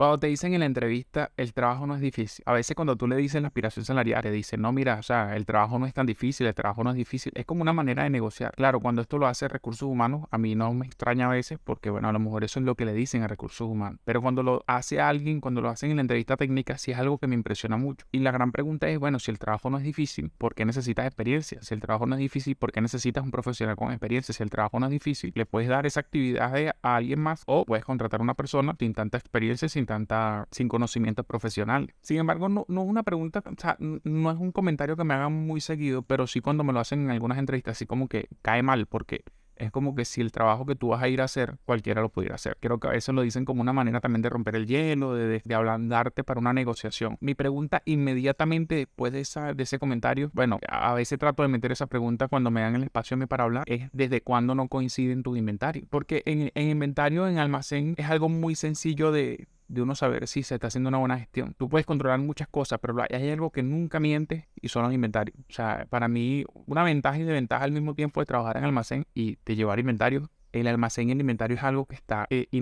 Cuando te dicen en la entrevista, el trabajo no es difícil. A veces cuando tú le dices la aspiración salarial, te dicen, no, mira, o sea, el trabajo no es tan difícil, el trabajo no es difícil. Es como una manera de negociar. Claro, cuando esto lo hace recursos humanos, a mí no me extraña a veces porque, bueno, a lo mejor eso es lo que le dicen a recursos humanos. Pero cuando lo hace alguien, cuando lo hacen en la entrevista técnica, sí es algo que me impresiona mucho. Y la gran pregunta es, bueno, si el trabajo no es difícil, ¿por qué necesitas experiencia? Si el trabajo no es difícil, ¿por qué necesitas un profesional con experiencia? Si el trabajo no es difícil, le puedes dar esa actividad a alguien más o puedes contratar a una persona sin tanta experiencia, sin conocimiento profesional. Sin embargo, no es una pregunta, o sea, no es un comentario que me hagan muy seguido, pero sí cuando me lo hacen en algunas entrevistas, así como que cae mal, porque es como que si el trabajo que tú vas a ir a hacer, cualquiera lo pudiera hacer. Creo que a veces lo dicen como una manera también de romper el hielo, de ablandarte para una negociación. Mi pregunta inmediatamente después de ese comentario, bueno, a veces trato de meter esa pregunta cuando me dan el espacio a mí para hablar, es ¿desde cuándo no coinciden tus inventarios? Porque en inventario, en almacén, es algo muy sencillo de uno saber si se está haciendo una buena gestión. Tú puedes controlar muchas cosas, pero hay algo que nunca miente y son los inventarios. O sea, para mí, una ventaja y desventaja al mismo tiempo de trabajar en almacén y de llevar inventarios. El almacén y el inventario es algo que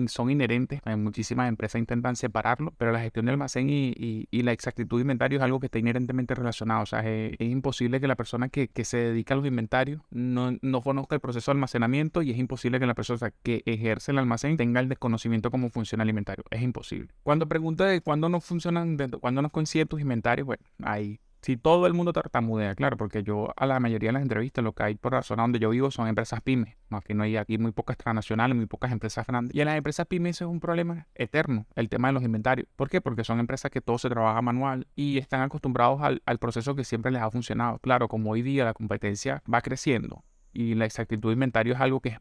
son inherentes. Muchísimas empresas intentan separarlo, pero la gestión del almacén y la exactitud de inventario es algo que está inherentemente relacionado. O sea, es imposible que la persona que se dedica a los inventarios no conozca el proceso de almacenamiento y es imposible que la persona que ejerce el almacén tenga el desconocimiento cómo funciona el inventario. Es imposible. Cuando pregunto de cuándo no funcionan, de cuándo no coinciden tus inventarios, bueno, ahí si todo el mundo tartamudea, claro, porque yo a la mayoría de las entrevistas, lo que hay por la zona donde yo vivo son empresas pymes. No, aquí no hay aquí muy pocas transnacionales, muy pocas empresas grandes. Y en las empresas pymes eso es un problema eterno, el tema de los inventarios. ¿Por qué? Porque son empresas que todo se trabaja manual y están acostumbrados al proceso que siempre les ha funcionado. Claro, como hoy día la competencia va creciendo y la exactitud de inventario es algo que es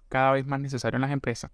cada vez más necesario en las empresas.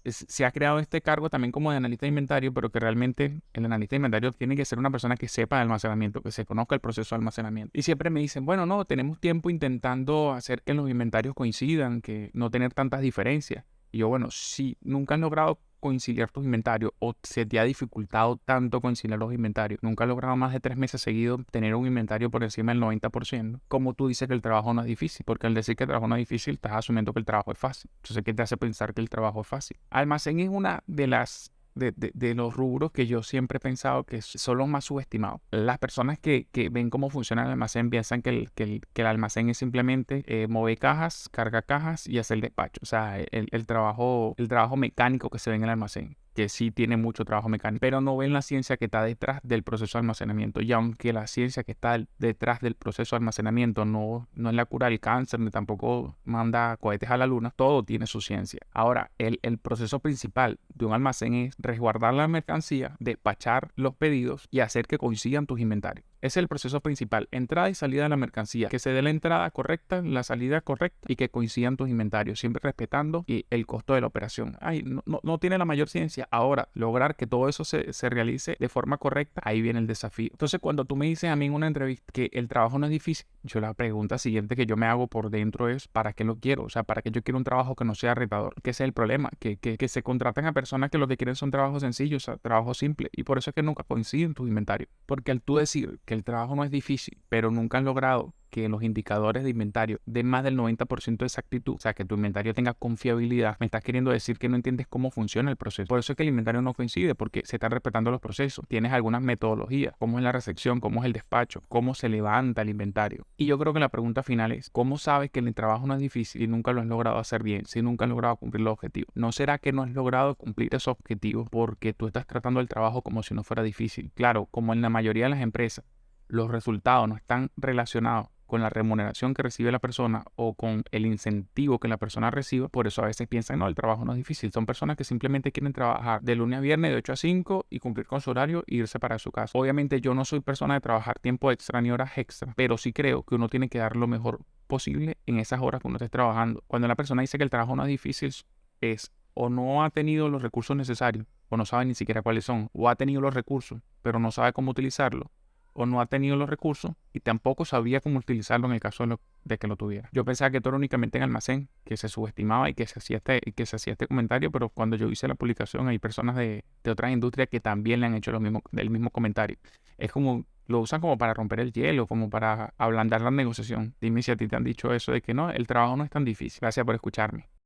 Se ha creado este cargo también como de analista de inventario, pero que realmente el analista de inventario tiene que ser una persona que sepa de almacenamiento, que se conozca el proceso de almacenamiento. Y siempre me dicen, bueno, no, tenemos tiempo intentando hacer que los inventarios coincidan, que no tener tantas diferencias. Y yo, bueno, si nunca has logrado conciliar tus inventarios o se te ha dificultado tanto conciliar los inventarios, nunca has logrado más de 3 meses seguidos tener un inventario por encima del 90%, como tú dices que el trabajo no es difícil, porque al decir que el trabajo no es difícil, estás asumiendo que el trabajo es fácil. Entonces, ¿qué te hace pensar que el trabajo es fácil? Almacén es una de las de los rubros que yo siempre he pensado que son los más subestimados. Las personas que ven cómo funciona el almacén piensan que el almacén es simplemente mover cajas, cargar cajas y hacer el despacho. O sea, el trabajo mecánico que se ve en el almacén, que sí tiene mucho trabajo mecánico, pero no ven la ciencia que está detrás del proceso de almacenamiento. Y aunque la ciencia que está detrás del proceso de almacenamiento no es la cura del cáncer, ni tampoco manda cohetes a la luna, todo tiene su ciencia. Ahora, el proceso principal de un almacén es resguardar la mercancía, despachar los pedidos y hacer que coincidan tus inventarios. Ese es el proceso principal, entrada y salida de la mercancía, que se dé la entrada correcta, la salida correcta y que coincidan tus inventarios, siempre respetando el costo de la operación. Ay, no tiene la mayor ciencia. Ahora, lograr que todo eso se realice de forma correcta, ahí viene el desafío. Entonces, cuando tú me dices a mí en una entrevista que el trabajo no es difícil, yo la pregunta siguiente que yo me hago por dentro es, ¿para qué lo quiero? O sea, ¿para qué yo quiero un trabajo que no sea retador? Que ese es el problema, que se contratan a personas que lo que quieren son trabajos sencillos, o sea, trabajos simples. Y por eso es que nunca coinciden tus inventarios. Porque al tú decir que el trabajo no es difícil, pero nunca han logrado que los indicadores de inventario den más del 90% de exactitud, o sea, que tu inventario tenga confiabilidad, me estás queriendo decir que no entiendes cómo funciona el proceso. Por eso es que el inventario no coincide, porque se están respetando los procesos. Tienes algunas metodologías, cómo es la recepción, cómo es el despacho, cómo se levanta el inventario. Y yo creo que la pregunta final es, ¿cómo sabes que el trabajo no es difícil y nunca lo has logrado hacer bien, si nunca has logrado cumplir los objetivos? ¿No será que no has logrado cumplir esos objetivos porque tú estás tratando el trabajo como si no fuera difícil? Claro, como en la mayoría de las empresas, los resultados no están relacionados con la remuneración que recibe la persona o con el incentivo que la persona reciba, por eso a veces piensan, no, el trabajo no es difícil. Son personas que simplemente quieren trabajar de lunes a viernes de 8 a 5 y cumplir con su horario e irse para su casa. Obviamente yo no soy persona de trabajar tiempo extra ni horas extra, pero sí creo que uno tiene que dar lo mejor posible en esas horas que uno esté trabajando. Cuando la persona dice que el trabajo no es difícil, es o no ha tenido los recursos necesarios, o no sabe ni siquiera cuáles son, o ha tenido los recursos, pero no sabe cómo utilizarlos, o no ha tenido los recursos y tampoco sabía cómo utilizarlo en el caso de que lo tuviera. Yo pensaba que todo era únicamente en almacén, que se subestimaba y que se hacía este comentario, pero cuando yo hice la publicación hay personas de otras industrias que también le han hecho el mismo comentario. Es como, lo usan como para romper el hielo, como para ablandar la negociación. Dime si a ti te han dicho eso de que no, el trabajo no es tan difícil. Gracias por escucharme.